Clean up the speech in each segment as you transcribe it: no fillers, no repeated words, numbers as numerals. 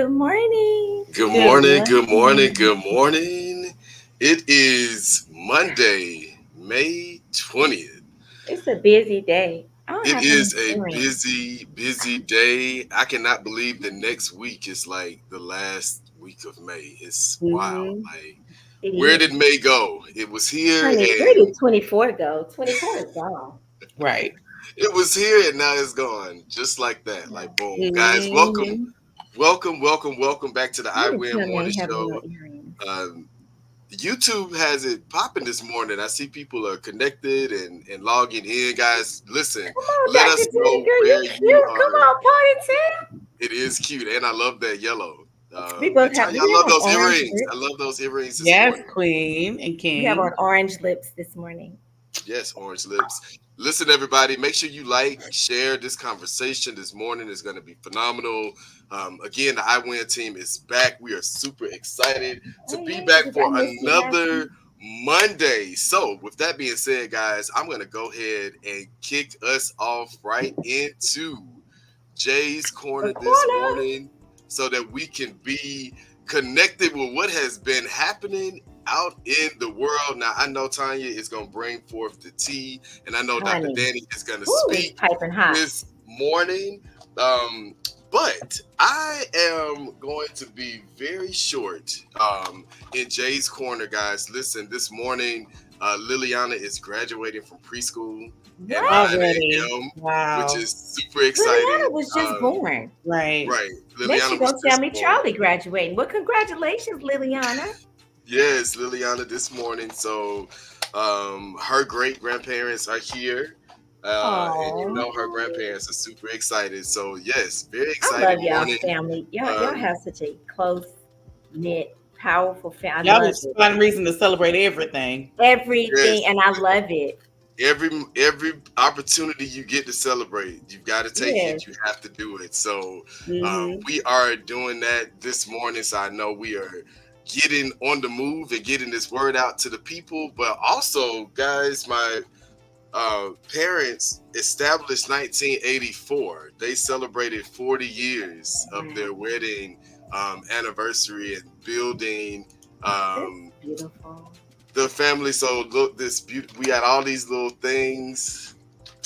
Good morning. Good Good morning, good morning, morning. good morning. It is Monday, May 20th. It's a busy day. I don't It have any is a earrings. busy day. I cannot believe the next week is like the last week of May. It's wild. hmm Like, It where is. did May go? It was here Honey, where and did 24 go? 24 is gone. Right. it was here and now it's gone. Just like that. Yeah. Like, boom. Guys, welcome, hmm welcome, welcome, welcome back to the Let me iWin tell me I Morning ain't having no Show. earrings. Um, YouTube has it popping this morning. I see people are connected and logging in. Guys, listen, Come on, let Dr. us Tina, know girl, you where you cute. Come are. on, ponytail. It is cute, and I love that yellow. We both And have, Tanya, do I you love have on those orange earrings. I lips? love those earrings this Yes, morning. Queen and You have on King. orange lips this morning. Yes, orange lips. Listen, everybody, make sure you like, share this conversation this morning. Is going to be phenomenal. Again, the iWin team is back. We are super excited to Hey, be hey, back did for I miss you last another week? Monday. So, with that being said, guys, I'm going to go ahead and kick us off right into Jay's The Corner this corner. morning so that we can be connected with what has been happening out in the world. Now, I know Tanya is going to bring forth the tea, and I know Dr. Honey. Danny is going to Ooh, it's speak piping hot. this morning. But I am going to be very short in Jay's Corner, guys. Listen, this morning, Liliana is graduating from preschool at What? 9 Already. a.m., which Wow. is super exciting. Liliana was just born. Right. Right. Next, you Liliana was gonna tell just me born. Charlie graduating. Well, congratulations, Liliana. Yes, Liliana this morning. So her great grandparents are here. And you Oh, know her grandparents are super excited. So yes, very I love exciting y'all's morning. family. Y'all Um, have such a close knit, powerful family. I Y'all love just it. find reason to celebrate everything. Everything, yes, and I love it. every opportunity you get to celebrate, you've got to take Yes. it. You have to do it. So hmm we are doing that this morning. So I know we are getting on the move and getting this word out to the people. But also, guys, my parents established 1984. They celebrated 40 years of Wow, their wedding anniversary and building that's um, beautiful. the family. So look, we had all these little things.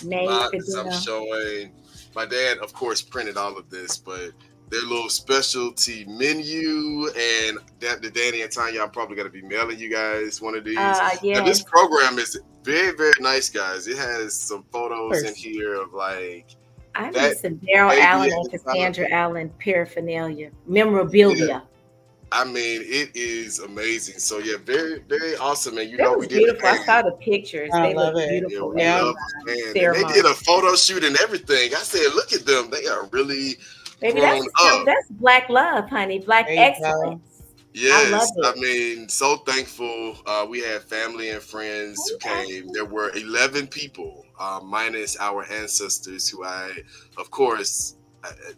Made for I'm them. showing. My dad, of course, printed all of this, but their little specialty menu and the Danny and Tanya, I'm probably going to be mailing you guys one of these. Now, this Yes. program is very, very nice, guys. It has some Of photos in course. here of like I need that some Daryl baby Allen at and the time. Cassandra Allen paraphernalia, Yeah, memorabilia. I mean, it is amazing. So yeah, very, very awesome. And you That know, we was did a beautiful. I saw band. the pictures. I They look love it. Yeah, beautiful we at Yeah. the love the band, and they did ceremony. a photo shoot and everything. I said, look at them; they are really Baby, grown up. that's black love, honey. Black There you go. excellence. I love Yes, I it. mean, so thankful. We had family and friends who Hey, came. Ashley. There were 11 people, minus our ancestors, who of course,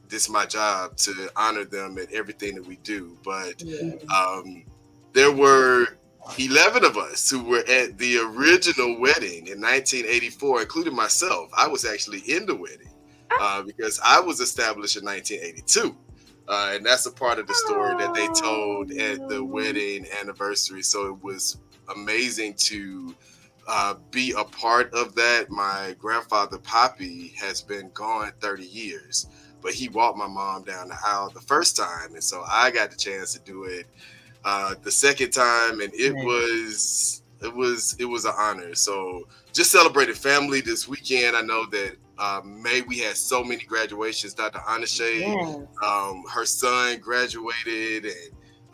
this is my job to honor them in everything that we do. But Yes. um, there were 11 of us who were at the original wedding in 1984, including myself. I was actually in the wedding because I was established in 1982. And that's a part of the story that they told at the Oh, wedding anniversary. So it was amazing to be a part of that. My grandfather, Poppy, has been gone 30 years, but he walked my mom down the aisle the first time. And so I got the chance to do it the second time, and Right. it was an honor. So just celebrated family this weekend. I know that May we had so many graduations. Dr. Anashe, yes. her son graduated, and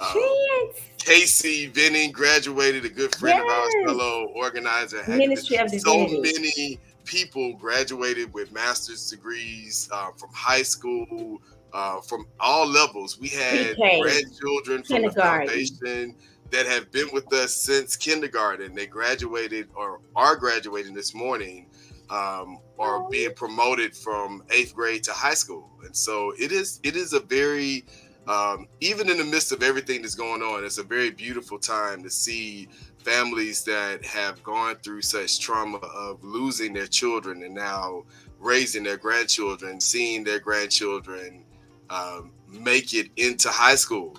Chance. Casey Venning graduated, a good friend of ours, Yes. fellow organizer, activist. Ministry of So Divinity. many people graduated with master's degrees from high school, from all levels. We had PK. grandchildren from the Kindergarten. foundation that have been with us since kindergarten. They graduated or are graduating this morning, or Oh, being promoted from 8th grade to high school. And so it is a very even in the midst of everything that's going on, it's a very beautiful time to see families that have gone through such trauma of losing their children and now raising their grandchildren, seeing their grandchildren make it into high school.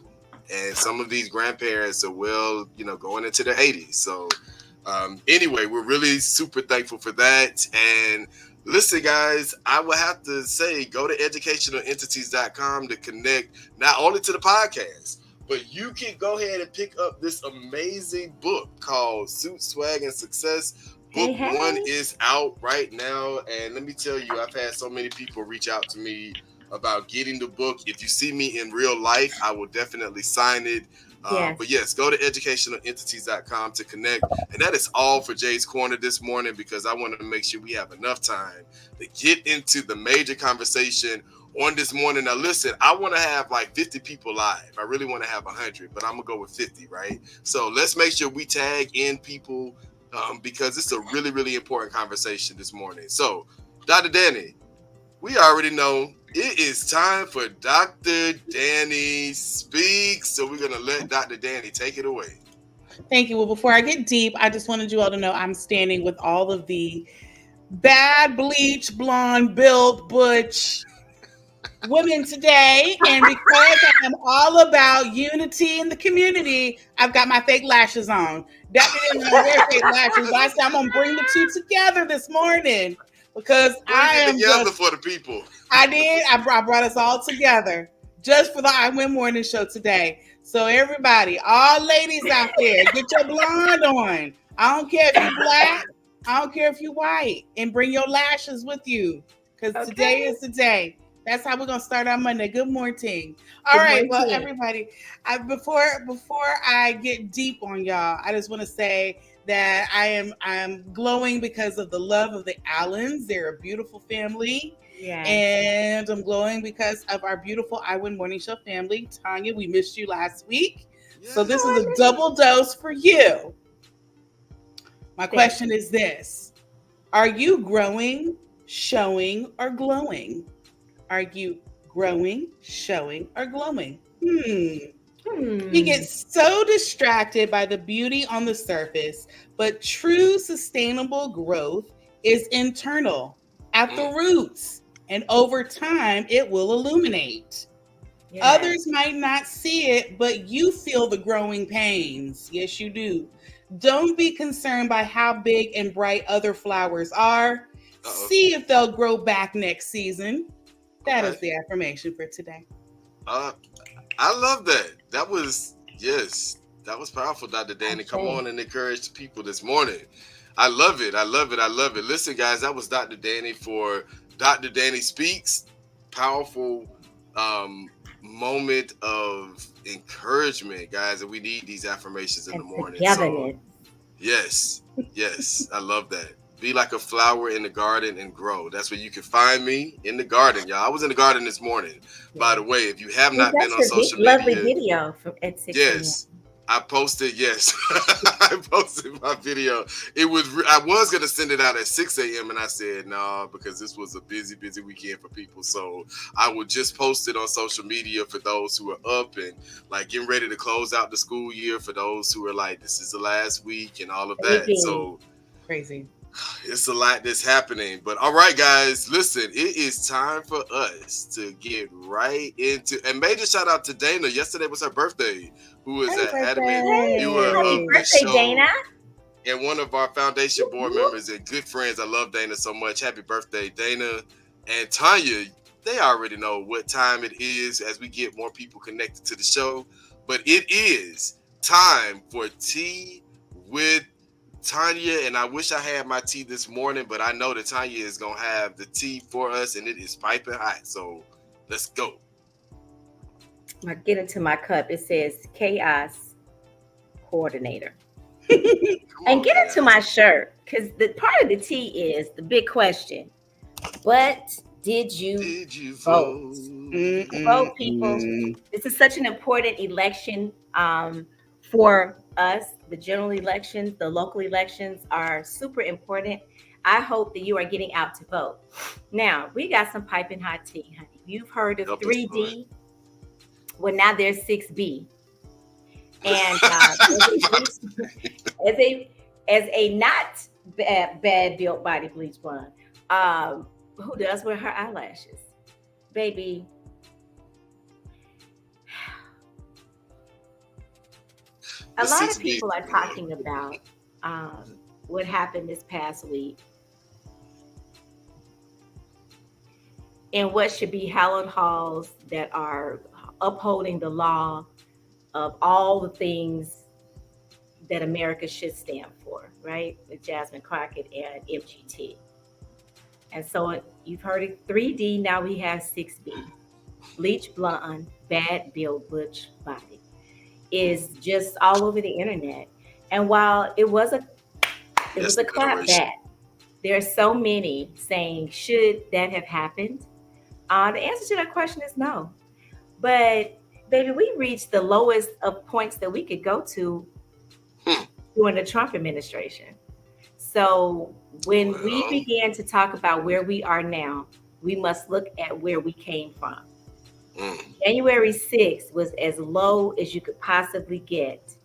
And some of these grandparents are going into their 80s. So anyway, we're really super thankful for that. And listen, guys, I will have to say, go to educationalentities.com to connect not only to the podcast, but you can go ahead and pick up this amazing book called Suit, Swag, and Success. Book one is out right now. And let me tell you, I've had so many people reach out to me about getting the book. If you see me in real life, I will definitely sign it. But yes, go to educationalentities.com to connect. And that is all for Jay's Corner this morning, because I want to make sure we have enough time to get into the major conversation on this morning. Now, listen, I want to have like 50 people live. I really want to have 100, but I'm going to go with 50, right? So let's make sure we tag in people because it's a really, really important conversation this morning. So, Dr. Dani, we already know it is time for Dr. Dani Speaks. So we're going to let Dr. Dani take it away. Thank you. Well, before I get deep, I just wanted you all to know I'm standing with all of the bad, bleach, blonde, built, butch women today. And because I'm all about unity in the community, I've got my fake lashes on. Dr. Dani doesn't wear fake lashes, but I said I'm going to bring the two together this morning. Because I am together for the people. I did. I brought us all together just for the iWin Morning Show today. So everybody, all ladies out there, get your blonde on. I don't care if you're black. I don't care if you're white. And bring your lashes with you. Because today is the day. That's how we're going to start our Monday. Good morning. All right. Well, everybody, before I get deep on y'all, I just want to say that I'm glowing because of the love of the Allens. They're a beautiful family. Yeah. And I'm glowing because of our beautiful iWin Morning Show family. Tonya, we missed you last week. Yes. So this is a double dose for you. My question is this. Are you growing, showing, or glowing? Are you growing, showing, or glowing? We get so distracted by the beauty on the surface, but true sustainable growth is internal, at the roots, and over time, it will illuminate. Yes. Others might not see it, but you feel the growing pains. Yes, you do. Don't be concerned by how big and bright other flowers are. See if they'll grow back next season. That is the affirmation for today. I love that. That was powerful, Dr. Dani. Come on and encourage the people this morning. I love it. Listen, guys, that was Dr. Dani for Dr. Dani Speaks. Powerful moment of encouragement, guys, and we need these affirmations in the morning. So, yes, I love that. Be like a flower in the garden and grow. That's where you can find me, in the garden, y'all. I was in the garden this morning. Yeah. By the way, if you have not been on social media. Lovely video at 6 Yes. I posted my video. I was going to send it out at 6 a.m. and I said, no, because this was a busy weekend for people. So I would just post it on social media for those who are up and like getting ready to close out the school year, for those who are like, this is the last week and all of that. So crazy. It's a lot that's happening. But all right, guys, listen, it is time for us to get right into, and major shout out to Dana. Yesterday was her birthday, who is an adamant viewer of the show. Dana. And one of our foundation board members and good friends. I love Dana so much. Happy birthday, Dana. And Tonya, they already know what time it is as we get more people connected to the show. But it is time for Tea with Tonya, and I wish I had my tea this morning, but I know that Tonya is going to have the tea for us, and it is piping hot. So let's go. I get into my cup. It says Chaos Coordinator. And get into my shirt, because the part of the tea is the big question. What did you vote? Vote, people. This is such an important election for us. The general elections, the local elections are super important. I hope that you are getting out to vote. Now, we got some piping hot tea, honey. You've heard of 3D. Well, now there's 6B. And as a not bad built body bleach blonde, who does wear her eyelashes? Baby, A lot of people are talking about what happened this past week and what should be hallowed halls that are upholding the law of all the things that America should stand for, right? With Jasmine Crockett and MGT. And so you've heard it 3D, now we have 6B. Bleach blonde, bad build, butch body is just all over the internet. And while it was a clapback, there are so many saying, should that have happened? The answer to that question is no. But baby, we reached the lowest of points that we could go to during the Trump administration. So when we began to talk about where we are now, we must look at where we came from. January 6th was as low as you could possibly get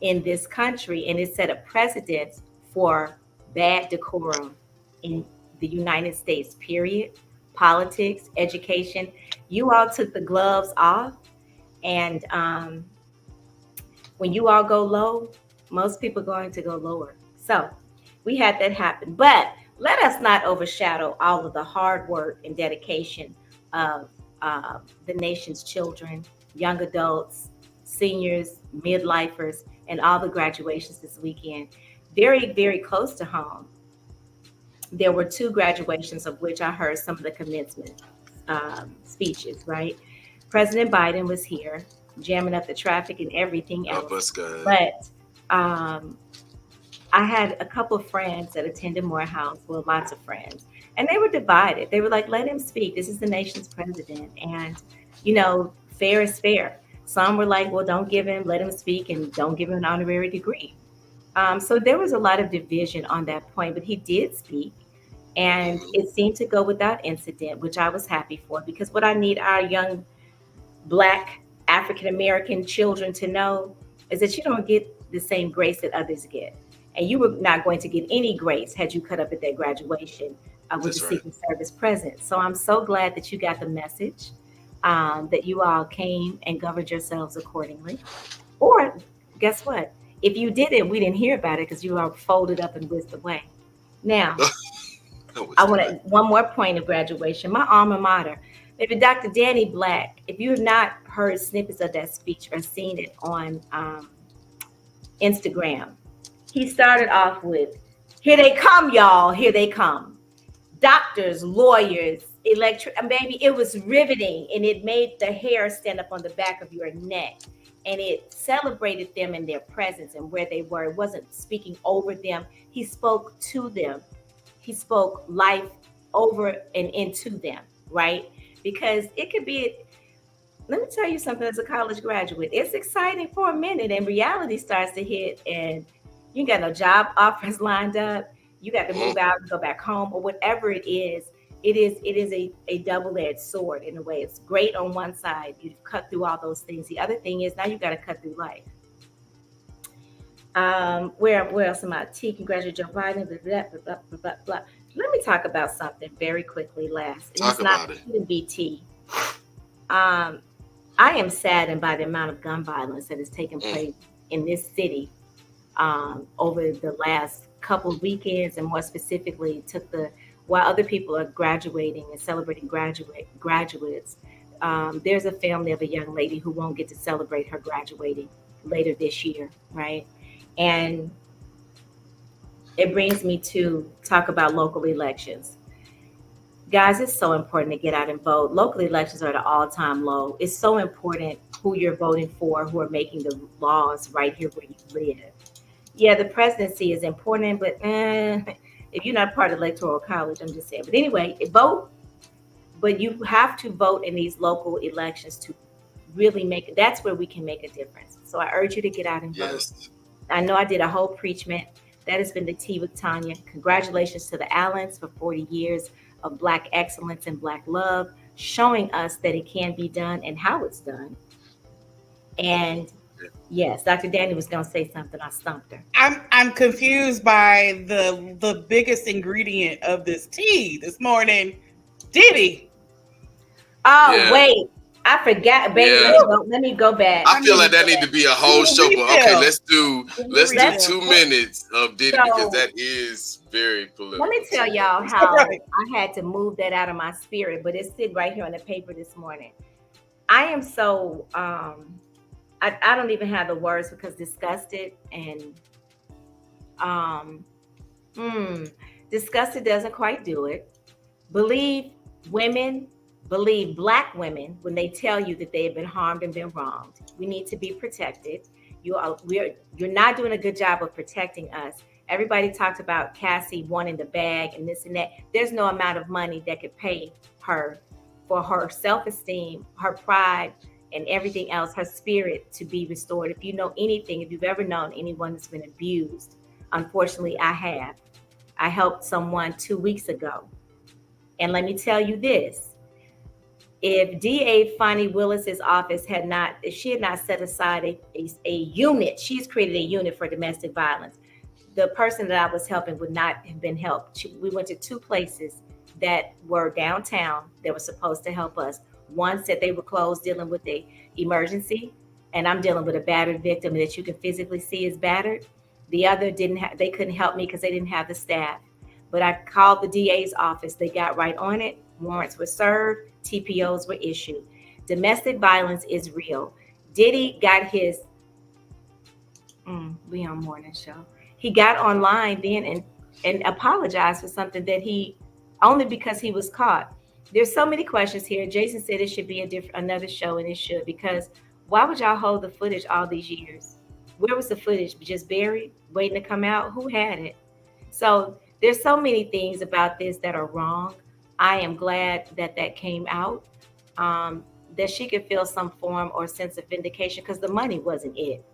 in this country, and it set a precedent for bad decorum in the United States, period. Politics, education. You all took the gloves off, and when you all go low, most people are going to go lower. So we had that happen. But let us not overshadow all of the hard work and dedication of the nation's children, young adults, seniors, midlifers, and all the graduations this weekend. Very, very close to home, there were 2 graduations of which I heard some of the commencement speeches, right? President Biden was here, jamming up the traffic and everything else. But I had a couple of friends that attended Morehouse, well, lots of friends, and they were divided. They were like, let him speak. This is the nation's president. And, you know, fair is fair. Some were like, well, don't give him, let him speak, and don't give him an honorary degree. So there was a lot of division on that point, but he did speak. And it seemed to go without incident, which I was happy for, because what I need our young Black African-American children to know is that you don't get the same grace that others get. And you were not going to get any grace had you cut up at that graduation with the Secret Service present. So I'm so glad that you got the message, that you all came and governed yourselves accordingly. Or guess what? If you didn't, we didn't hear about it because you are folded up and whisked away. Now, I want one more point of graduation. My alma mater, maybe Dr. Dani Black. If you have not heard snippets of that speech or seen it on Instagram, he started off with, "Here they come, y'all. Here they come. Doctors, lawyers, baby." It was riveting, and it made the hair stand up on the back of your neck. And it celebrated them in their presence and where they were. It wasn't speaking over them. He spoke to them. He spoke life over and into them, right? Because it could be, let me tell you something, as a college graduate, it's exciting for a minute and reality starts to hit and you got no job offers lined up. You got to move out and go back home or whatever it is. It is a double-edged sword in a way. It's great on one side. You've cut through all those things. The other thing is now you got to cut through life. Where else am I? Congratulate Joe Biden. Blah, blah, blah, blah, blah, blah. Let me talk about something very quickly. Talk about it. BT. I am saddened by the amount of gun violence that has taken place in this city over the last couple of weekends, and more specifically, while other people are graduating and celebrating graduates. There's a family of a young lady who won't get to celebrate her graduating later this year, right? And it brings me to talk about local elections. Guys, it's so important to get out and vote. Local elections are at an all-time low. It's so important who you're voting for, who are making the laws right here where you live. Yeah, the presidency is important, but if you're not part of electoral college, I'm just saying. But anyway, vote. But you have to vote in these local elections to really that's where we can make a difference. So I urge you to get out and vote. I know I did a whole preachment. That has been the tea with Tonya. Congratulations to the Allens for 40 years of Black excellence and Black love, showing us that it can be done and how it's done. And yes, Dr. Dani was going to say something. I stumped her. I'm confused by the biggest ingredient of this tea this morning, Diddy. Oh, wait. I forgot, baby. Yeah. Let me go back. I feel like that need to be a whole show, but okay, let's do 2 minutes of Diddy because that is very political. Let me tell y'all how I had to move that out of my spirit, but it's sitting right here on the paper this morning. I am so I don't even have the words because disgusted and disgusted doesn't quite do it. Believe Black women when they tell you that they have been harmed and been wronged. We need to be protected. You're not doing a good job of protecting us. Everybody talked about Cassie wanting the bag and this and that. There's no amount of money that could pay her for her self-esteem, her pride, and everything else, her spirit to be restored. If you know anything, if you've ever known anyone that's been abused, unfortunately, I have. I helped someone 2 weeks ago. And let me tell you this. If DA Fonnie Willis's office had not set aside a unit, she's created a unit for domestic violence. The person that I was helping would not have been helped. We went to 2 places that were downtown that were supposed to help us. One said they were closed dealing with the emergency, and I'm dealing with a battered victim that you can physically see is battered. The other they couldn't help me because they didn't have the staff. But I called the DA's office. They got right on it. Warrants were served. TPOs were issued. Domestic violence is real. Diddy got his we on morning show. He got online then and apologized for something that only because he was caught. There's so many questions here. Jason said it should be another show, and it should, because why would y'all hold the footage all these years? Where was the footage? Just buried, waiting to come out? Who had it? So there's so many things about this that are wrong. I am glad that came out, that she could feel some form or sense of vindication because the money wasn't it.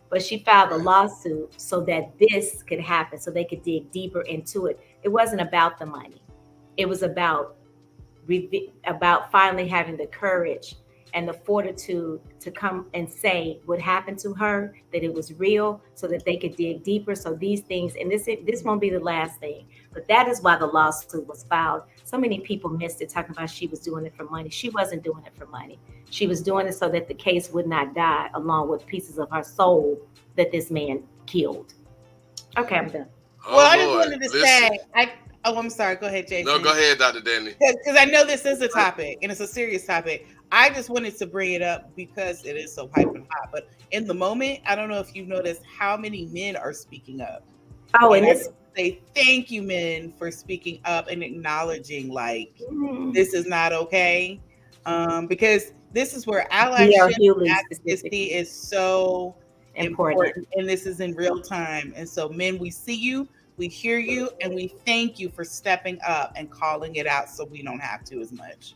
But she filed a lawsuit so that this could happen, so they could dig deeper into it. It wasn't about the money. It was about finally having the courage and the fortitude to come and say what happened to her, that it was real, so that they could dig deeper. So these things, and this won't be the last thing, but that is why the lawsuit was filed. So many people missed it, talking about she was doing it for money. She wasn't doing it for money. She was doing it so that the case would not die, along with pieces of her soul that this man killed. Okay, I'm done. Well, I just wanted to say, I'm sorry. Go ahead, Jason. No, go ahead, Dr. Dani. Because I know this is a topic, and it's a serious topic. I just wanted to bring it up because it is so piping hot. But in the moment, I don't know if you've noticed how many men are speaking up. Oh, and this say thank you, men, for speaking up and acknowledging this is not okay. Because this is where allyship and advocacy is so important, and this is in real time. And so, men, we see you. We hear you, and we thank you for stepping up and calling it out so we don't have to as much.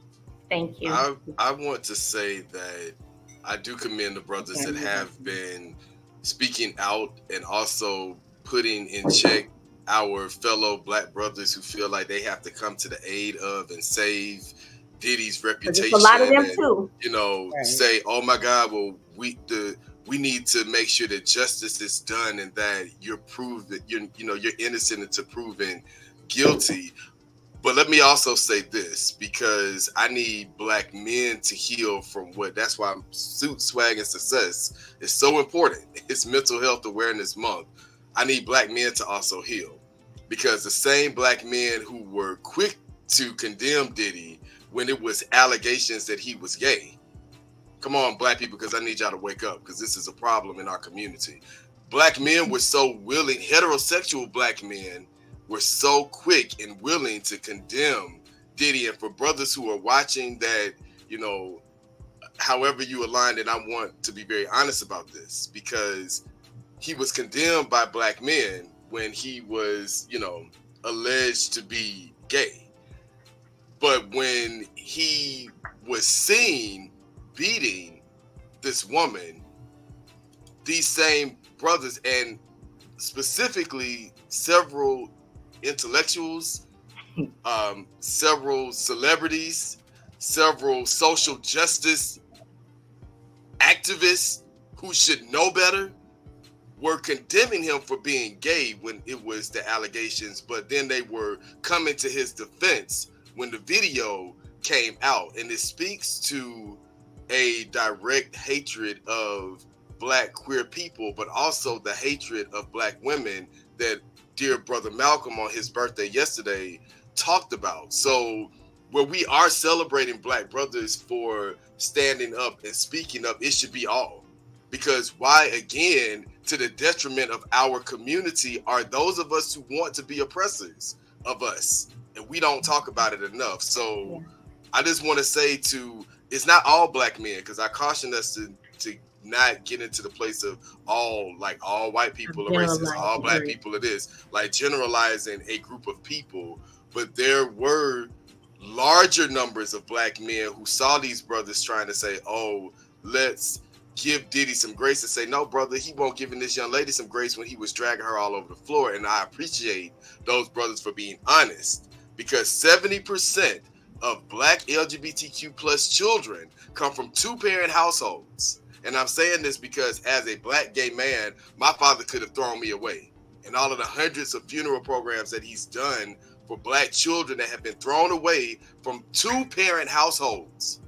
Thank you. I want to say that I do commend the brothers that have been speaking out and also putting in check our fellow Black brothers who feel like they have to come to the aid of and save Diddy's reputation. A lot of them too. Say, oh my God, well, we need to make sure that justice is done and that you're proved that you're innocent until proven guilty. But let me also say this, because I need Black men to heal from that's why Suit, Swag, and Success is so important. It's Mental Health Awareness Month. I need Black men to also heal, because the same Black men who were quick to condemn Diddy when it was allegations that he was gay. Come on, Black people, because I need y'all to wake up, because this is a problem in our community. Black men were so willing, heterosexual Black men were so quick and willing to condemn Diddy. And for brothers who are watching that, however you aligned, and I want to be very honest about this, because he was condemned by Black men when he was, alleged to be gay. But when he was seen beating this woman, these same brothers, and specifically several intellectuals, several celebrities, several social justice activists who should know better, were condemning him for being gay when it was the allegations, but then they were coming to his defense when the video came out. And it speaks to a direct hatred of Black queer people, but also the hatred of Black women that dear brother Malcolm on his birthday yesterday talked about. So where we are celebrating Black brothers for standing up and speaking up, it should be all. Because why, again, to the detriment of our community, are those of us who want to be oppressors of us, and we don't talk about it enough. So I just want to say it's not all Black men, because I caution us to not get into the place of all white people are racist, all Black people it is, like generalizing a group of people. But there were larger numbers of Black men who saw these brothers trying to say, oh, let's give Diddy some grace, and say, no, brother, he won't giving this young lady some grace when he was dragging her all over the floor. And I appreciate those brothers for being honest, because 70% of Black LGBTQ plus children come from two-parent households. And I'm saying this because as a Black gay man, my father could have thrown me away. And all of the hundreds of funeral programs that he's done for Black children that have been thrown away from two-parent households,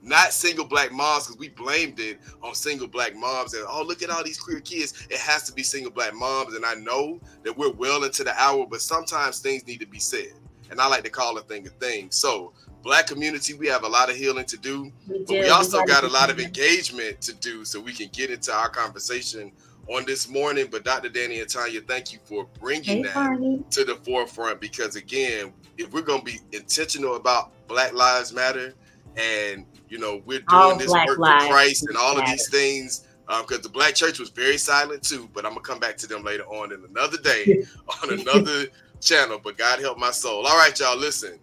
not single Black moms, because we blamed it on single Black moms. And, oh, look at all these queer kids. It has to be single Black moms. And I know that we're well into the hour, but sometimes things need to be said. And I like to call a thing a thing. So Black community, we have a lot of healing to do, but we also got a lot of engagement to do, so we can get into our conversation on this morning. But Dr. Dani and Tonya, thank you for bringing that to the forefront, because again, if we're going to be intentional about Black Lives Matter, and we're doing this work for Christ and all of these things, because the Black church was very silent too, but I'm gonna come back to them later on in another day on another channel. But God help my soul. All right, y'all, listen.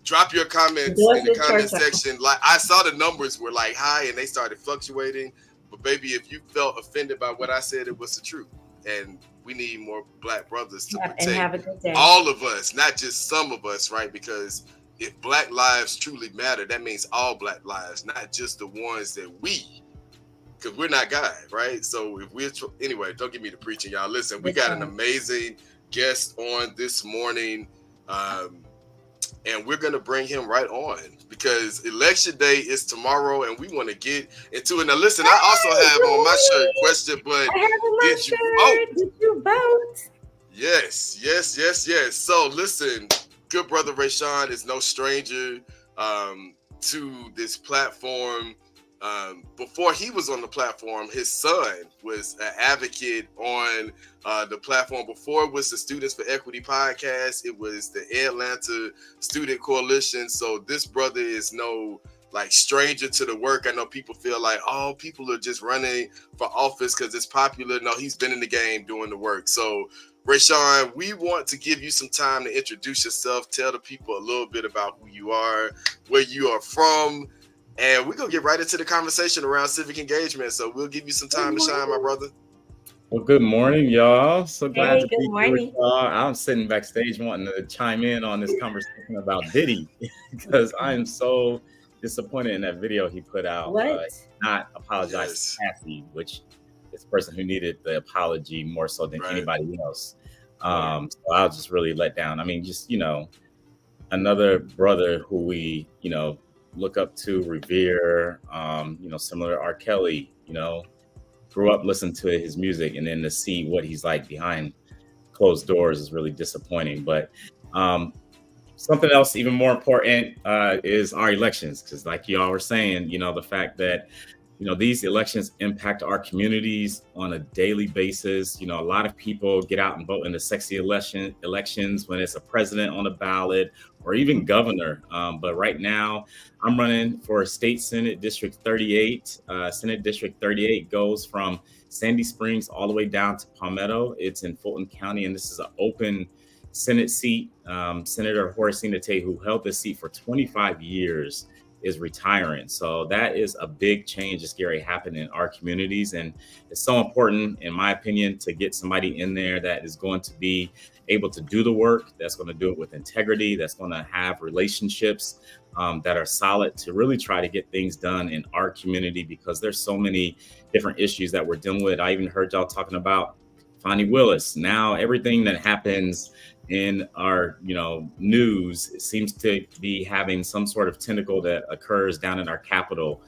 Drop your comments in the comment section. Like, I saw the numbers were like high and they started fluctuating. But baby, if you felt offended by what I said, it was the truth. And we need more Black brothers to protect all of us, not just some of us, right? Because if Black lives truly matter, that means all Black lives, not just the ones that because we're not God, right? So if we're, anyway, don't get me to preaching, y'all. Listen, we got an amazing guest on this morning. And we're going to bring him right on, because election day is tomorrow and we want to get into it. Now, listen, I also have on my shirt question, but did you vote? Did you vote? Yes. So listen, good brother Rayshawn is no stranger to this platform. Before he was on the platform, his son was an advocate on the platform. Before it was the Students for Equity podcast, it was the Atlanta Student Coalition. So this brother is no stranger to the work. I know people feel like, oh, people are just running for office because it's popular. No, he's been in the game doing the work. So Rayshawn, we want to give you some time to introduce yourself, tell the people a little bit about who you are, where you are from, and we're going to get right into the conversation around civic engagement. So we'll give you some time to shine, my brother. Well, good morning, y'all. So glad to be here with y'all. I'm sitting backstage wanting to chime in on this conversation about Diddy, because I am so disappointed in that video he put out. Not apologize to Kathy, which is the person who needed the apology more so than anybody else. So I was just really let down. I mean, just, another brother who we, look up to, revere, similar to R. Kelly, grew up listening to his music, and then to see what he's like behind closed doors is really disappointing. But something else even more important is our elections, because like y'all were saying, the fact that these elections impact our communities on a daily basis. A lot of people get out and vote in the sexy elections when it's a president on the ballot or even governor. But right now I'm running for State Senate District 38. Senate District 38 goes from Sandy Springs all the way down to Palmetto. It's in Fulton County, and this is an open Senate seat. Senator Horace Tate, who held this seat for 25 years, is retiring. So that is a big change that's going to happen in our communities. And it's so important, in my opinion, to get somebody in there that is going to be able to do the work, that's going to do it with integrity, that's going to have relationships that are solid, to really try to get things done in our community, because there's so many different issues that we're dealing with. I even heard y'all talking about Fonnie Willis. Now everything that happens in our news, it seems to be having some sort of tentacle that occurs down in our capital,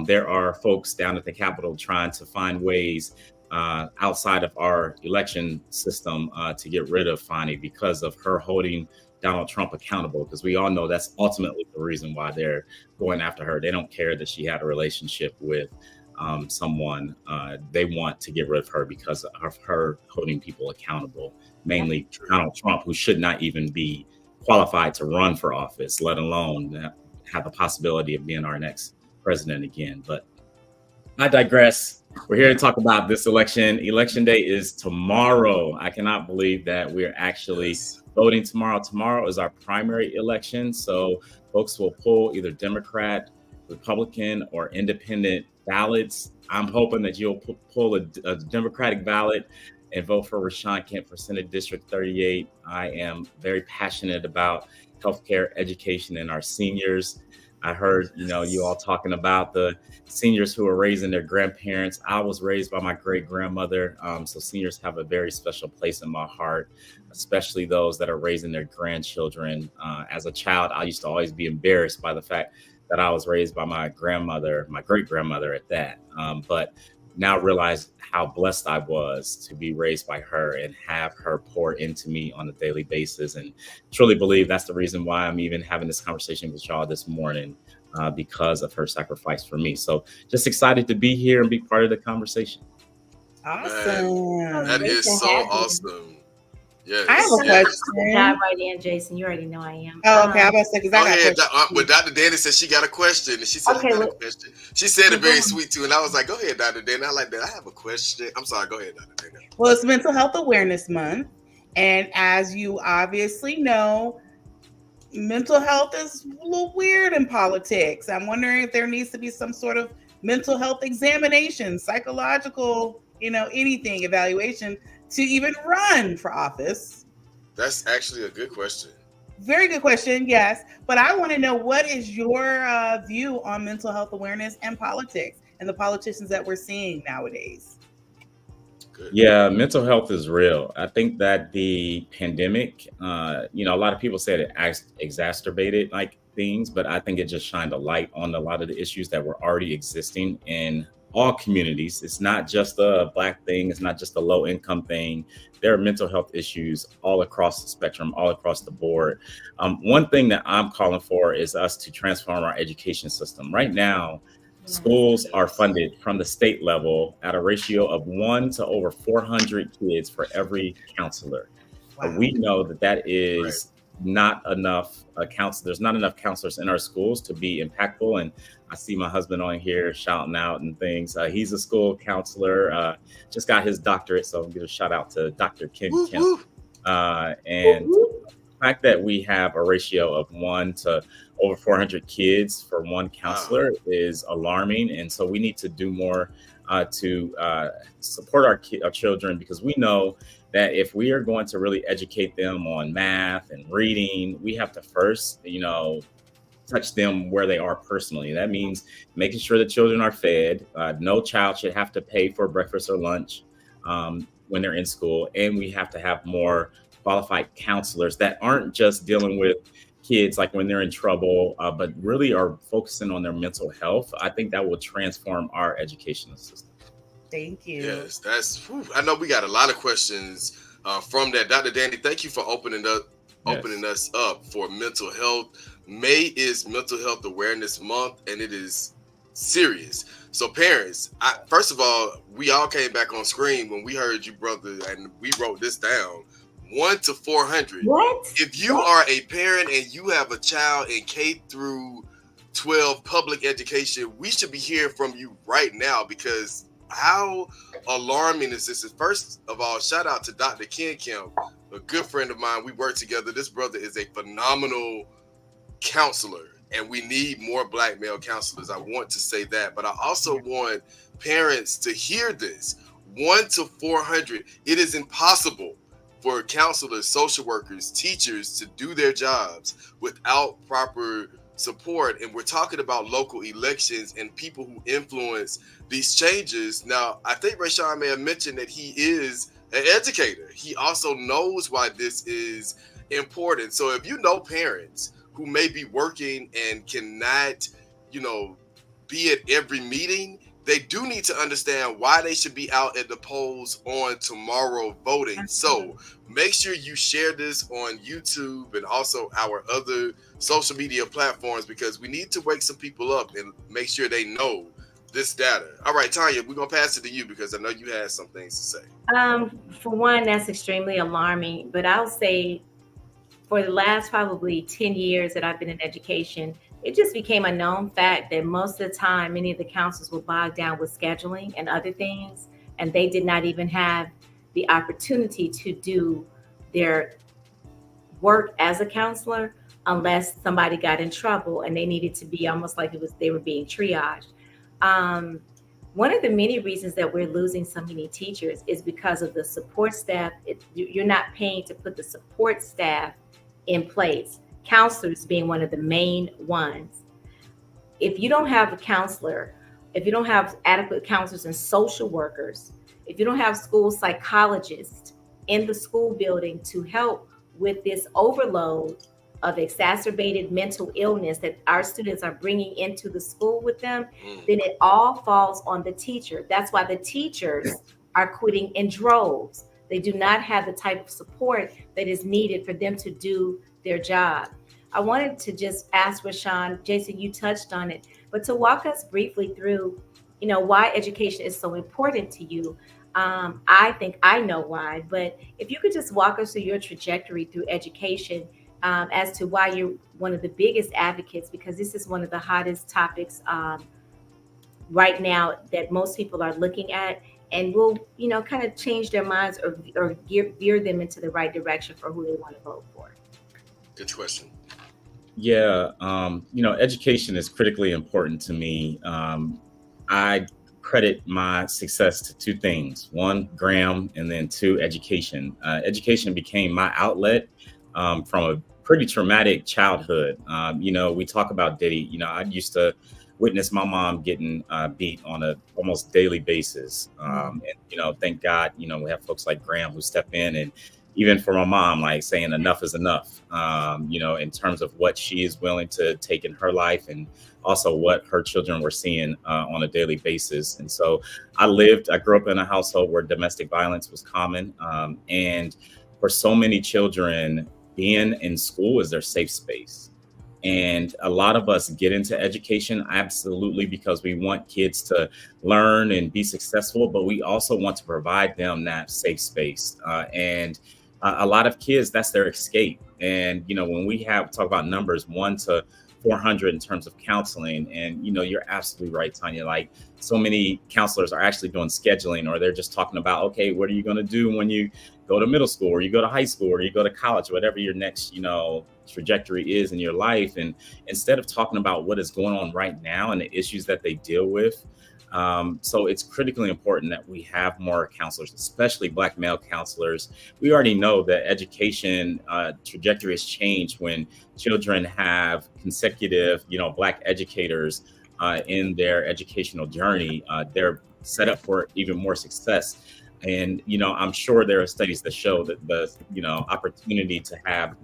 There are folks down at the Capitol trying to find ways outside of our election system to get rid of Fani because of her holding Donald Trump accountable, because we all know that's ultimately the reason why they're going after her. They don't care that she had a relationship with someone. They want to get rid of her because of her holding people accountable, mainly Donald Trump, who should not even be qualified to run for office, let alone have the possibility of being our next president again. But I digress. We're here to talk about this election. Election day is tomorrow. I cannot believe that we're actually voting tomorrow. Tomorrow is our primary election. So folks will pull either Democrat, Republican, or independent ballots. I'm hoping that you'll pull a Democratic ballot and vote for Rashawn Kent for Senate District 38. I am very passionate about healthcare, education, and our seniors. I heard, you all talking about the seniors who are raising their grandparents. I was raised by my great grandmother. So seniors have a very special place in my heart, especially those that are raising their grandchildren. As a child, I used to always be embarrassed by the fact that I was raised by my grandmother, my great grandmother at that. But now realize how blessed I was to be raised by her and have her pour into me on a daily basis. And truly believe that's the reason why I'm even having this conversation with y'all this morning, because of her sacrifice for me. So just excited to be here and be part of the conversation. Awesome. That is so awesome. Yes. I have a question. Dive right in, Jason. You already know I am. Oh, okay. I was going to say, because I got a but Dr. Dani said she got a question. And she said, I got a question. She said it very sweet, too. And I was like, go ahead, Dr. Dani. I like that. I have a question. I'm sorry. Go ahead, Dr. Dani. Well, it's Mental Health Awareness Month. And as you obviously know, mental health is a little weird in politics. I'm wondering if there needs to be some sort of mental health examination, psychological, anything, evaluation to even run for office. That's actually a good question. Very good question, yes. But I want to know, what is your view on mental health awareness and politics and the politicians that we're seeing nowadays? Good. Yeah, mental health is real. I think that the pandemic, a lot of people said it exacerbated things, but I think it just shined a light on a lot of the issues that were already existing in all communities. It's not just a Black thing. It's not just a low income thing. There are mental health issues all across the spectrum, all across the board. One thing that I'm calling for is us to transform our education system. Right now, schools are funded from the state level at a ratio of 1 to over 400 kids for every counselor. Wow. We know that is not enough there's not enough counselors in our schools to be impactful. And I see my husband on here shouting out and things. He's a school counselor, just got his doctorate. So I'll give a shout out to Dr. Kim Kemp. And the fact that we have a ratio of 1 to over 400 kids for one counselor is alarming. And so we need to do more to support our children, because we know that if we are going to really educate them on math and reading, we have to first, touch them where they are personally. That means making sure the children are fed. No child should have to pay for breakfast or lunch when they're in school. And we have to have more qualified counselors that aren't just dealing with kids like when they're in trouble, but really are focusing on their mental health. I think that will transform our educational system. Thank you. Yes, I know we got a lot of questions from that. Dr. Dani, thank you for opening us up for mental health. May is Mental Health Awareness Month, and it is serious. So parents, first of all, we all came back on screen when we heard you, brother, and we wrote this down. 1 to 400. What? If you are a parent and you have a child in K through 12 public education, we should be hearing from you right now, because how alarming is this? First of all, shout out to Dr. Ken Kemp, a good friend of mine. We work together. This brother is a phenomenal counselor, and we need more Black male counselors. I want to say that, but I also want parents to hear this. 1 to 400. It is impossible for counselors, social workers, teachers to do their jobs without proper support. And we're talking about local elections and people who influence these changes. Now, I think Rashawn may have mentioned that he is an educator. He also knows why this is important. So if you know parents who may be working and cannot, be at every meeting, they do need to understand why they should be out at the polls on tomorrow voting. So make sure you share this on YouTube and also our other social media platforms, because we need to wake some people up and make sure they know this data. All right, Tonya, we're going to pass it to you because I know you had some things to say. For one, that's extremely alarming, but I'll say for the last probably 10 years that I've been in education, it just became a known fact that most of the time, many of the counselors were bogged down with scheduling and other things, and they did not even have the opportunity to do their work as a counselor unless somebody got in trouble and they needed to be almost like they were being triaged. One of the many reasons that we're losing so many teachers is because of the support staff. You're not paying to put the support staff in place, counselors being one of the main ones. If you don't have a counselor, if you don't have adequate counselors and social workers, if you don't have school psychologists in the school building to help with this overload of exacerbated mental illness that our students are bringing into the school with them, then it all falls on the teacher. That's why the teachers are quitting in droves. They do not have the type of support that is needed for them to do their job. I wanted to just ask Rashawn, Jason, you touched on it, but to walk us briefly through, why education is so important to you. I think I know why, but if you could just walk us through your trajectory through education, as to why you're one of the biggest advocates, because this is one of the hottest topics right now that most people are looking at, and will, kind of change their minds or veer them into the right direction for who they want to vote for. Good question. Yeah, education is critically important to me. I credit my success to two things: one, Graham, and then two, education. Education became my outlet from a pretty traumatic childhood. We talk about Diddy. I used to witness my mom getting beat on a almost daily basis. And thank God, we have folks like Graham who step in, and even for my mom, like saying enough is enough, in terms of what she is willing to take in her life, and also what her children were seeing on a daily basis. And so I grew up in a household where domestic violence was common. And for so many children, being in school is their safe space. And a lot of us get into education absolutely because we want kids to learn and be successful, but we also want to provide them that safe space. And a lot of kids, that's their escape. And, when we talk about numbers 1 to 400 in terms of counseling, and, you're absolutely right, Tonya, like so many counselors are actually doing scheduling, or they're just talking about, okay, what are you going to do when you go to middle school, or you go to high school, or you go to college, whatever your next, trajectory is in your life. And instead of talking about what is going on right now and the issues that they deal with. So it's critically important that we have more counselors, especially Black male counselors. We already know that education trajectory has changed when children have consecutive, Black educators in their educational journey. They're set up for even more success. And, I'm sure there are studies that show that the, opportunity to have,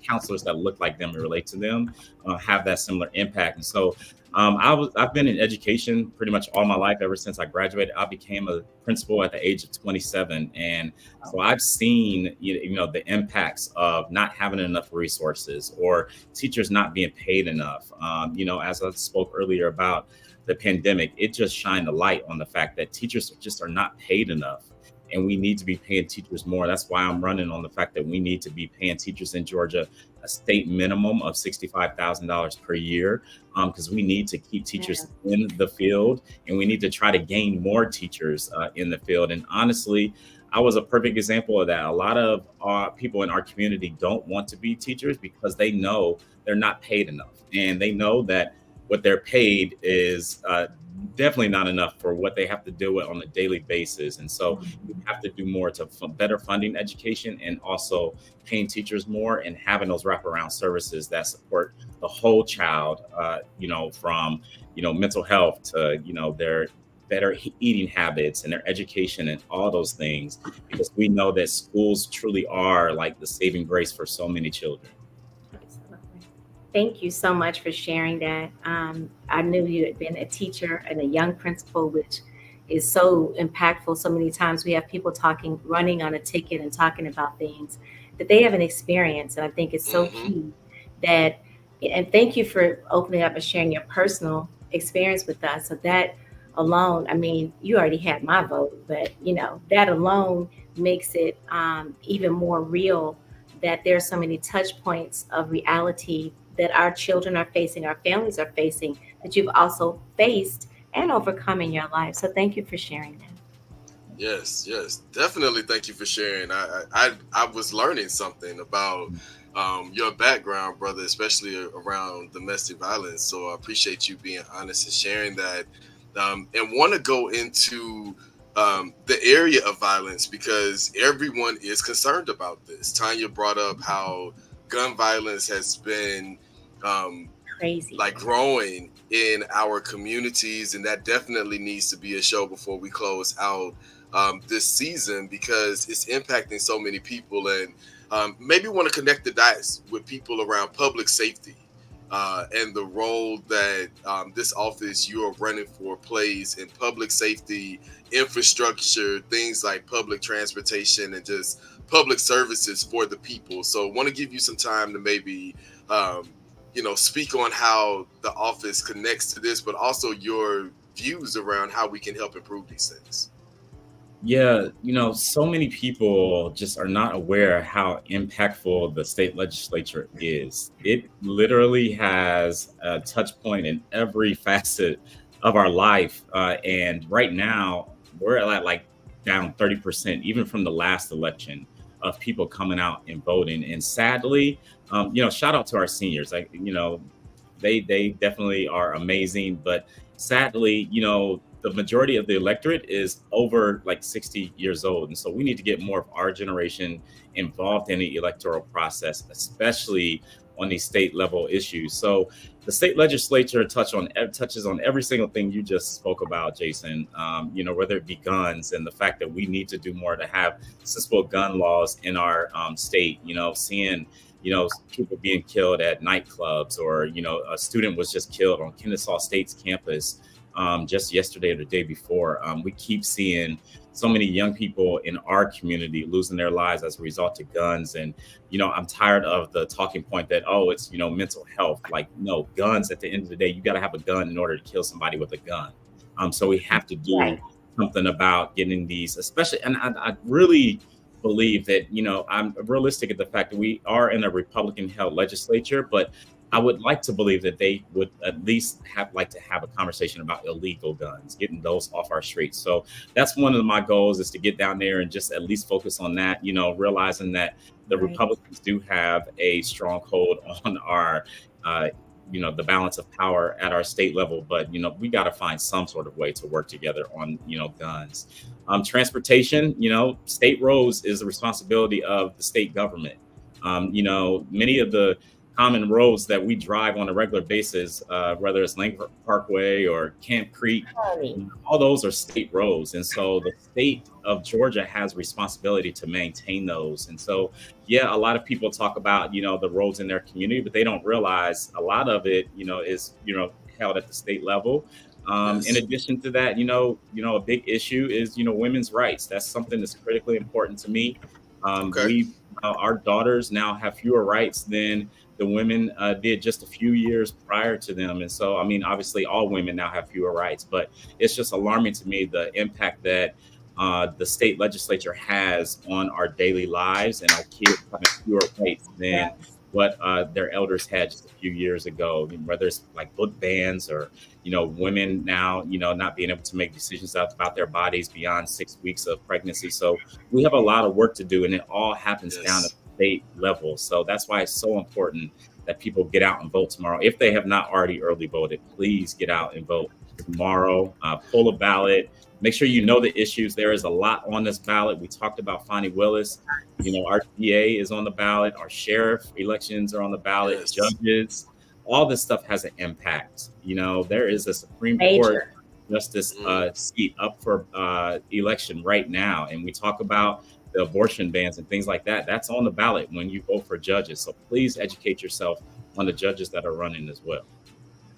counselors that look like them and relate to them have that similar impact. And so I've been in education pretty much all my life. Ever since I graduated, I became a principal at the age of 27. And so I've seen, the impacts of not having enough resources, or teachers not being paid enough. As I spoke earlier about the pandemic, it just shined a light on the fact that teachers just are not paid enough. And we need to be paying teachers more. That's why I'm running on the fact that we need to be paying teachers in Georgia a state minimum of $65,000 per year, because we need to keep teachers in the field, and we need to try to gain more teachers in the field. And honestly, I was a perfect example of that. A lot of people in our community don't want to be teachers because they know they're not paid enough, and they know that what they're paid is definitely not enough for what they have to deal with on a daily basis. And so we have to do more to better funding education, and also paying teachers more and having those wraparound services that support the whole child, from, mental health to, their better eating habits and their education and all those things, because we know that schools truly are like the saving grace for so many children. Thank you so much for sharing that. I knew you had been a teacher and a young principal, which is so impactful. So many times we have people talking, running on a ticket and talking about things that they haven't experienced. And I think it's so Mm-hmm. key that, and thank you for opening up and sharing your personal experience with us. So that alone, I mean, you already had my vote, but that alone makes it even more real that there are so many touch points of reality that our children are facing, our families are facing, that you've also faced and overcome in your life. So thank you for sharing that. Yes, yes, definitely. Thank you for sharing. I was learning something about your background, brother, especially around domestic violence. So I appreciate you being honest and sharing that, and want to go into the area of violence because everyone is concerned about this. Tanya brought up how gun violence has been Crazy. like growing in our communities, and that definitely needs to be a show before we close out this season because it's impacting so many people, and maybe want to connect the dots with people around public safety and the role that this office you are running for plays in public safety infrastructure, things like public transportation and just public services for the people. So want to give you some time to maybe speak on how the office connects to this, but also your views around how we can help improve these things. Yeah, so many people just are not aware how impactful the state legislature is. It literally has a touch point in every facet of our life. And right now, we're at like down 30%, even from the last election, of people coming out and voting. And sadly, shout out to our seniors. They definitely are amazing, but sadly, the majority of the electorate is over like 60 years old. And so we need to get more of our generation involved in the electoral process, especially on these state level issues. So the state legislature touches on every single thing you just spoke about, Jason, whether it be guns and the fact that we need to do more to have sensible gun laws in our state, seeing people being killed at nightclubs, or a student was just killed on Kennesaw State's campus just yesterday or the day before. We keep seeing so many young people in our community losing their lives as a result of guns. And I'm tired of the talking point that, oh, it's mental health. Like, no, guns, at the end of the day, you got to have a gun in order to kill somebody with a gun. So we have to do Right. something about getting these, especially. And I really believe that I'm realistic at the fact that we are in a Republican held legislature, but I would like to believe that they would at least have a conversation about illegal guns, getting those off our streets. So that's one of my goals, is to get down there and just at least focus on that, realizing that the Right. Republicans do have a stronghold on our the balance of power at our state level, but we got to find some sort of way to work together on guns. Transportation, state roads is the responsibility of the state government. Many of the common roads that we drive on a regular basis, whether it's Langford Parkway or Camp Creek, Right. all those are state roads. And so the state of Georgia has responsibility to maintain those. And so, yeah, a lot of people talk about, the roads in their community, but they don't realize a lot of it, is, held at the state level. In Yes. addition to that, a big issue is, women's rights. That's something that's critically important to me. Okay. Our daughters now have fewer rights than the women did just a few years prior to them. And so, I mean, obviously all women now have fewer rights, but it's just alarming to me the impact that the state legislature has on our daily lives, and our kids having fewer rights than what their elders had just a few years ago. I mean, whether it's like book bans, or women now not being able to make decisions about their bodies beyond 6 weeks of pregnancy. So we have a lot of work to do, and it all happens down at Yes. the state level. So that's why it's so important that people get out and vote tomorrow. If they have not already early voted, please get out and vote tomorrow. Pull a ballot. Make sure you know the issues. There is a lot on this ballot. We talked about Fonnie Willis. Our DA is on the ballot. Our sheriff elections are on the ballot. Yes. Judges. All this stuff has an impact. There is a Supreme Court Major. justice seat up for election right now, and we talk about the abortion bans and things like that. That's on the ballot when you vote for judges. So please educate yourself on the judges that are running as well.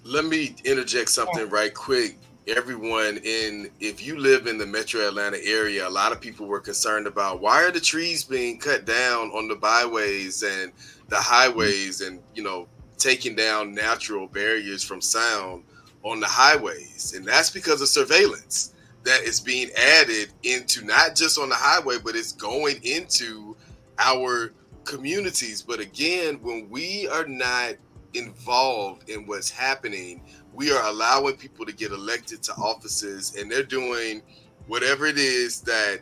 Let me interject something right quick. Everyone if you live in the metro Atlanta area, a lot of people were concerned about why are the trees being cut down on the byways and the highways, and taking down natural barriers from sound on the highways. And that's because of surveillance that is being added into not just on the highway, but it's going into our communities. But again, when we are not involved in what's happening, we are allowing people to get elected to offices, and they're doing whatever it is that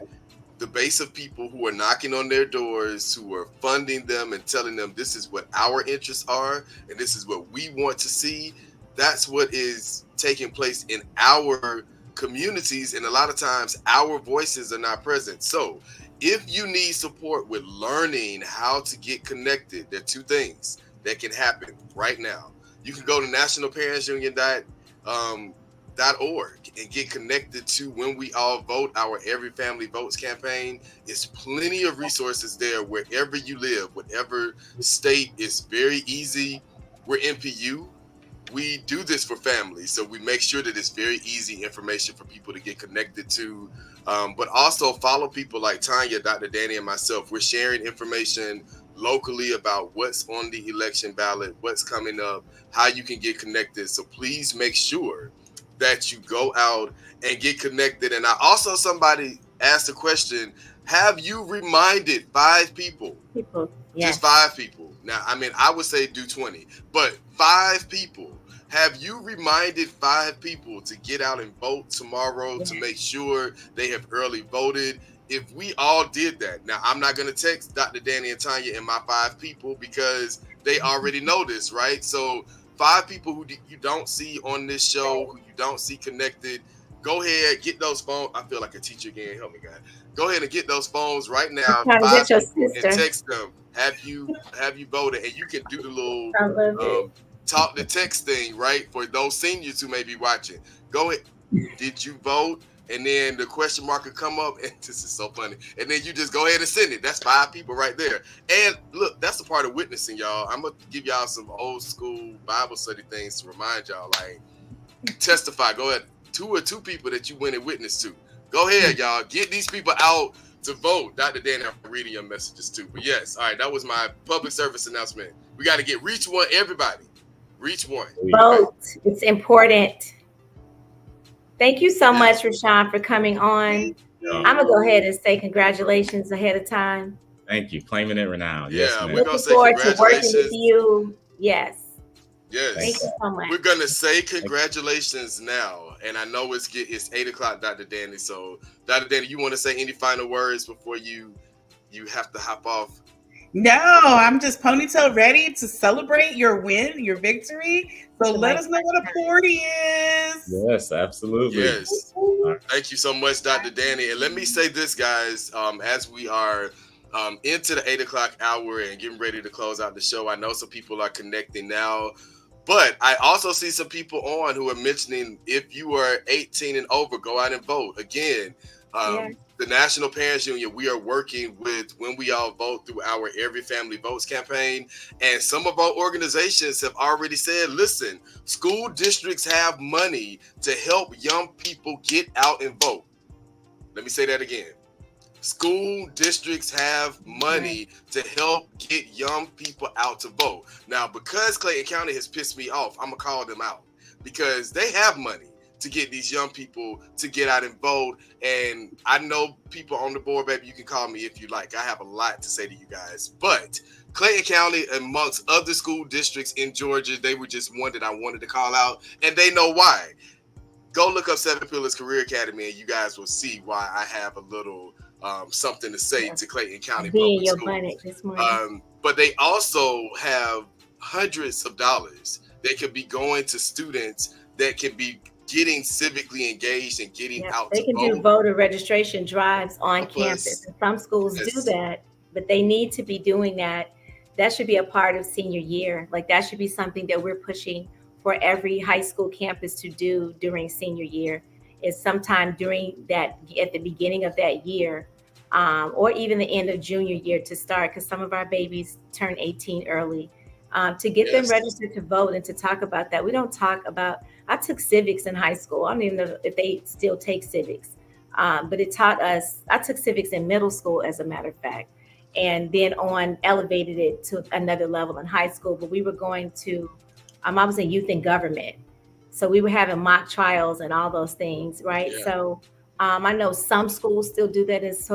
the base of people who are knocking on their doors, who are funding them and telling them this is what our interests are and this is what we want to see. That's what is taking place in our communities, and a lot of times our voices are not present. So if you need support with learning how to get connected, there are two things that can happen right now. You can go to nationalparentsunion.org and get connected to When We All Vote, our Every Family Votes campaign. It's plenty of resources there wherever you live, whatever state. It's very easy. We're NPU. We do this for families, so we make sure that it's very easy information for people to get connected to. But also follow people like Tonya, Dr. Dani, and myself. We're sharing information locally about what's on the election ballot, what's coming up, how you can get connected. So please make sure that you go out and get connected. And somebody asked a question, have you reminded 5 people? Yes. Just 5 people. Now, I would say do 20, but 5 people. Have you reminded 5 people to get out and vote tomorrow to make sure they have early voted? If we all did that, now I'm not going to text Dr. Dani and Tonya and my 5 people because they already know this, right? So 5 people who you don't see on this show, who you don't see connected, go ahead, get those phones. I feel like a teacher again. Help me, God. Go ahead and get those phones right now. 5 people and text them. Have you voted? And you can do the little talk to text thing, right? For those seniors who may be watching. Go ahead. Did you vote? And then the question mark could come up, and this is so funny. And then you just go ahead and send it. That's 5 people right there. And look, that's a part of witnessing, y'all. I'm gonna give y'all some old school Bible study things to remind y'all, like testify. Go ahead. 2 people that you went and witnessed to. Go ahead, y'all. Get these people out to vote. Dr. Dani, I'm reading your messages too. But yes, all right, that was my public service announcement. We got to reach one, everybody. Reach one. Vote. It's important. Thank you so much, Rashawn, for coming on. I'm going to go ahead and say congratulations ahead of time. Thank you. Claiming it renowned. Yeah, yes, we're going to say congratulations. To working with you. Yes. Yes. Thank you so much. We're going to say congratulations now. And I know it's 8 o'clock, Dr. Dani. So, Dr. Dani, you want to say any final words before you have to hop off? No, I'm just ponytail ready to celebrate your win, your victory. So let us know what a 40 is. Yes, absolutely. Yes. Thank you so much, Dr. Dani. And let me say this, guys, as we are into the 8 o'clock hour and getting ready to close out the show, I know some people are connecting now, but I also see some people on who are mentioning if you are 18 and over, go out and vote. Again, the National Parents Union, we are working with When We All Vote through our Every Family Votes campaign. And some of our organizations have already said, listen, school districts have money to help young people get out and vote. Let me say that again. School districts have money to help get young people out to vote. Now, because Clayton County has pissed me off, I'm going to call them out because they have money to get these young people to get out and vote. And I know people on the board, baby, you can call me if you like. I have a lot to say to you guys. But Clayton County, amongst other school districts in Georgia, they were just one that I wanted to call out. And they know why. Go look up 7 Pillars Career Academy and you guys will see why I have a little something to say to Clayton County Public Schools. But they also have hundreds of dollars that could be going to students that can be getting civically engaged and getting out to vote. They can do voter registration drives on campus. And some schools do that, but they need to be doing that. That should be a part of senior year. Like that should be something that we're pushing for every high school campus to do during senior year, is sometime during that, at the beginning of that year, or even the end of junior year to start, because some of our babies turn 18 early. to get them registered to vote and to talk about that. We don't talk about, I took civics in high school. I don't even know if they still take civics, but it taught us, I took civics in middle school, as a matter of fact, and then elevated it to another level in high school. But we were going to, I was in youth and government. So we were having mock trials and all those things, right? Yeah. So I know some schools still do that. It's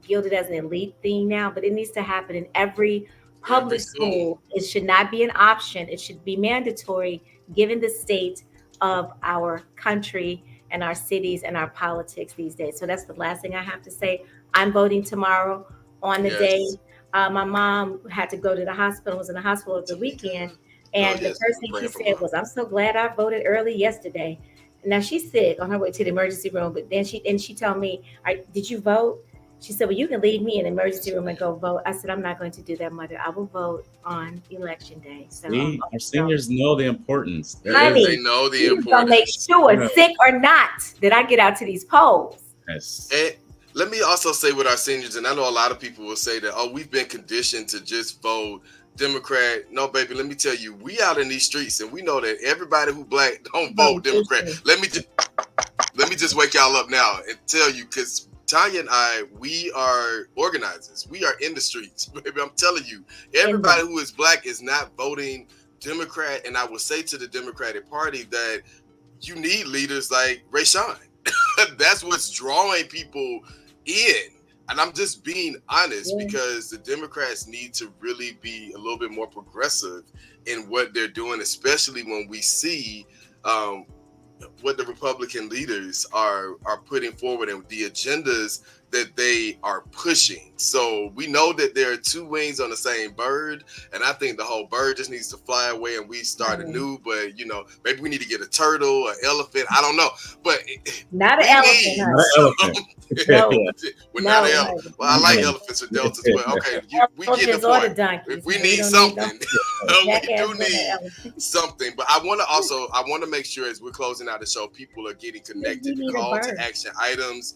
gilded as an elite thing now, but it needs to happen in every public school. It should not be an option. It should be mandatory, given the state of our country and our cities and our politics these days. So that's the last thing I have to say. I'm voting tomorrow on the day. My mom had to go to the hospital, was in the hospital over the weekend. And the first thing she said was, I'm so glad I voted early yesterday. Now she's sick, on her way to the emergency room. But then she told me, did you vote? She said, well, you can leave me in the emergency room and go vote. I said, I'm not going to do that, Mother. I will vote on election day. So our seniors know the importance. Honey, they know the importance. Gonna make sure, sick or not, that I get out to these polls. Yes. And let me also say with our seniors, and I know a lot of people will say that, we've been conditioned to just vote Democrat. No, baby, let me tell you, we out in these streets and we know that everybody who Black don't vote Democrat. Let me just wake y'all up now and tell you, because Tonya and I, we are organizers. We are in the streets, baby. I'm telling you, everybody who is Black is not voting Democrat. And I will say to the Democratic Party that you need leaders like Rayshawn. That's what's drawing people in. And I'm just being honest, because the Democrats need to really be a little bit more progressive in what they're doing, especially when we see what the Republican leaders are putting forward and the agendas that they are pushing. So we know that there are two wings on the same bird, and I think the whole bird just needs to fly away and we start anew. But maybe we need to get a turtle, an elephant. I don't know, but not an elephant. No, we're not an elephant. Well, I like elephants with deltas, but okay, we get the point. If we need something, we do need something. But I want to make sure as we're closing out the show, people are getting connected. Call to action items.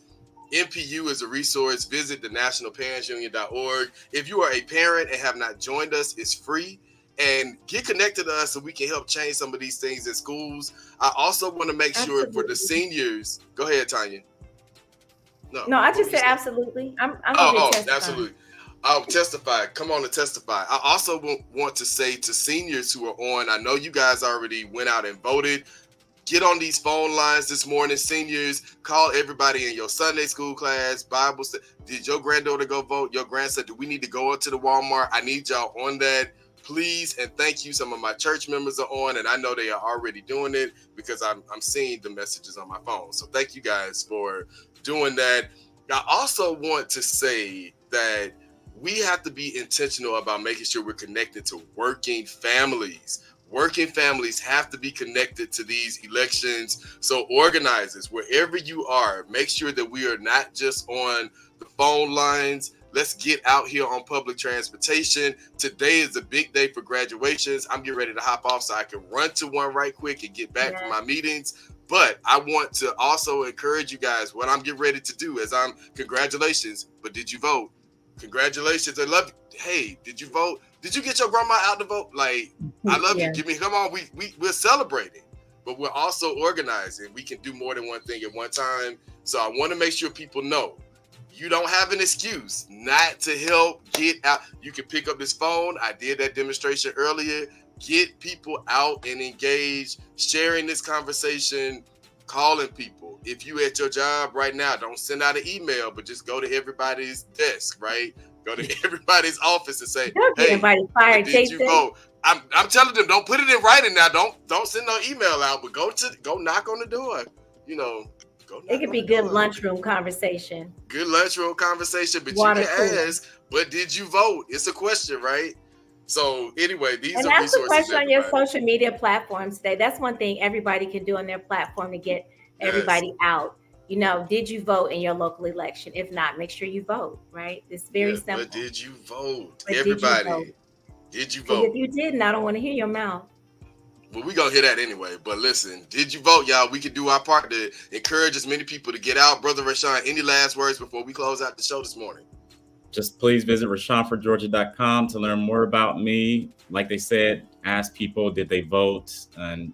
NPU is a resource. Visit the nationalparentsunion.org. If you are a parent and have not joined us, it's free. And get connected to us so we can help change some of these things in schools. I also want to make sure for the seniors. Go ahead, Tonya. No, I just said absolutely. I'm absolutely. I'll testify. Come on and testify. I also want to say to seniors who are on, I know you guys already went out and voted. Get on these phone lines this morning, seniors. Call everybody in your Sunday school class, Bible study. Did your granddaughter go vote? Your grandson? Do we need to go up to the Walmart? I need y'all on that, please. And thank you. Some of my church members are on, and I know they are already doing it because I'm seeing the messages on my phone. So thank you guys for doing that. I also want to say that we have to be intentional about making sure we're connected to working families. Working families have to be connected to these elections. So organizers, wherever you are, make sure that we are not just on the phone lines. Let's get out here on public transportation. Today is a big day for graduations. I'm getting ready to hop off so I can run to one right quick and get back from my meetings. But I want to also encourage you guys, what I'm getting ready to do is congratulations, but did you vote? Congratulations. I love you. Hey, did you vote? Did you get your grandma out to vote? Like, I love you. Come on. We're celebrating, but we're also organizing. We can do more than one thing at one time. So I want to make sure people know you don't have an excuse not to help get out. You can pick up this phone. I did that demonstration earlier. Get people out and engaged, sharing this conversation, calling people. If you at your job right now, don't send out an email, but just go to everybody's desk, right? Go to everybody's office and say, "Hey, did you vote?" I'm telling them, don't put it in writing now. Don't send no email out, but go knock on the door. It could be good lunchroom conversation. Good lunchroom conversation, but you can ask, but did you vote? It's a question, right? So anyway, these are resources. And ask a question on your social media platforms today. That's one thing everybody can do on their platform to get everybody out. Did you vote in your local election? If not, make sure you vote, right? It's very simple. But did you vote? Everybody, did you vote? If you didn't, I don't want to hear your mouth. Well, we're going to hear that anyway. But listen, did you vote, y'all? We can do our part to encourage as many people to get out. Brother Rashawn, any last words before we close out the show this morning? just please visit RashawnForGeorgia.com to learn more about me. Like they said, ask people, did they vote? And,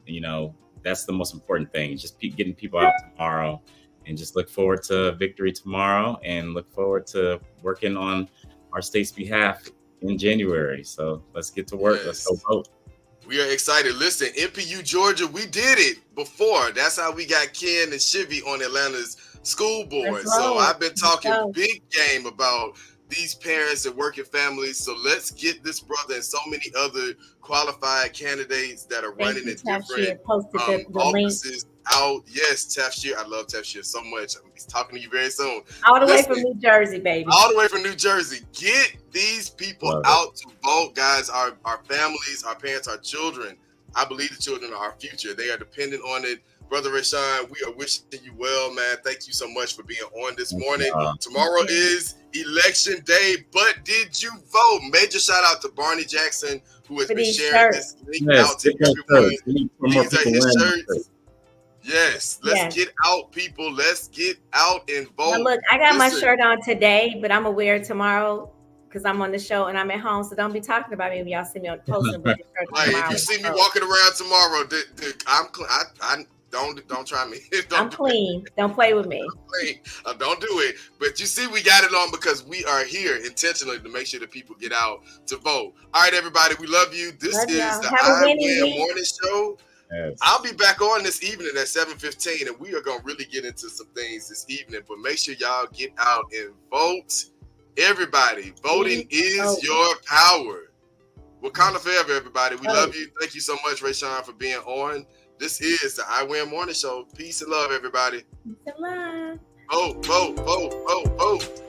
that's the most important thing. Just getting people out tomorrow, and just look forward to victory tomorrow, and look forward to working on our state's behalf in January. So let's get to work. Let's go vote. We are excited. Listen, NPU Georgia, we did it before. That's how we got Ken and Chivy on Atlanta's school board. So I've been talking big game about these parents and working families. So let's get this brother and so many other qualified candidates that are running in different offices out. Yes, Tafshir. I love Tafshir so much. I'm talking to you very soon. All the way from New Jersey, baby. All the way from New Jersey. Get these people out to vote, guys. Our families, our parents, our children. I believe the children are our future. They are dependent on it. Brother Rashawn, we are wishing you well, man. Thank you so much for being on this morning. Tomorrow is election day, but did you vote? Major shout out to Barney Jackson, who has been sharing this link out to everyone. These are his shirts. Yes, let's get out, people. Let's get out and vote. Now look, I got my shirt on today, but I'm gonna wear it tomorrow because I'm on the show and I'm at home. So don't be talking about me when y'all see me on posting with the shirt tomorrow. If you see me walking around tomorrow, don't try me. I'm clean. Don't play with me. Don't do it. But you see, we got it on because we are here intentionally to make sure that people get out to vote. All right, everybody, we love you. This is the iWin Morning Show. Yes. I'll be back on this evening at 7:15, and we are going to really get into some things this evening. But make sure y'all get out and vote. Everybody, voting is your power. Wakanda forever, everybody. We love you. Thank you so much, Rashawn, for being on. This is the iWin Morning Show. Peace and love, everybody. Peace and love. Vote, vote, vote, vote, vote.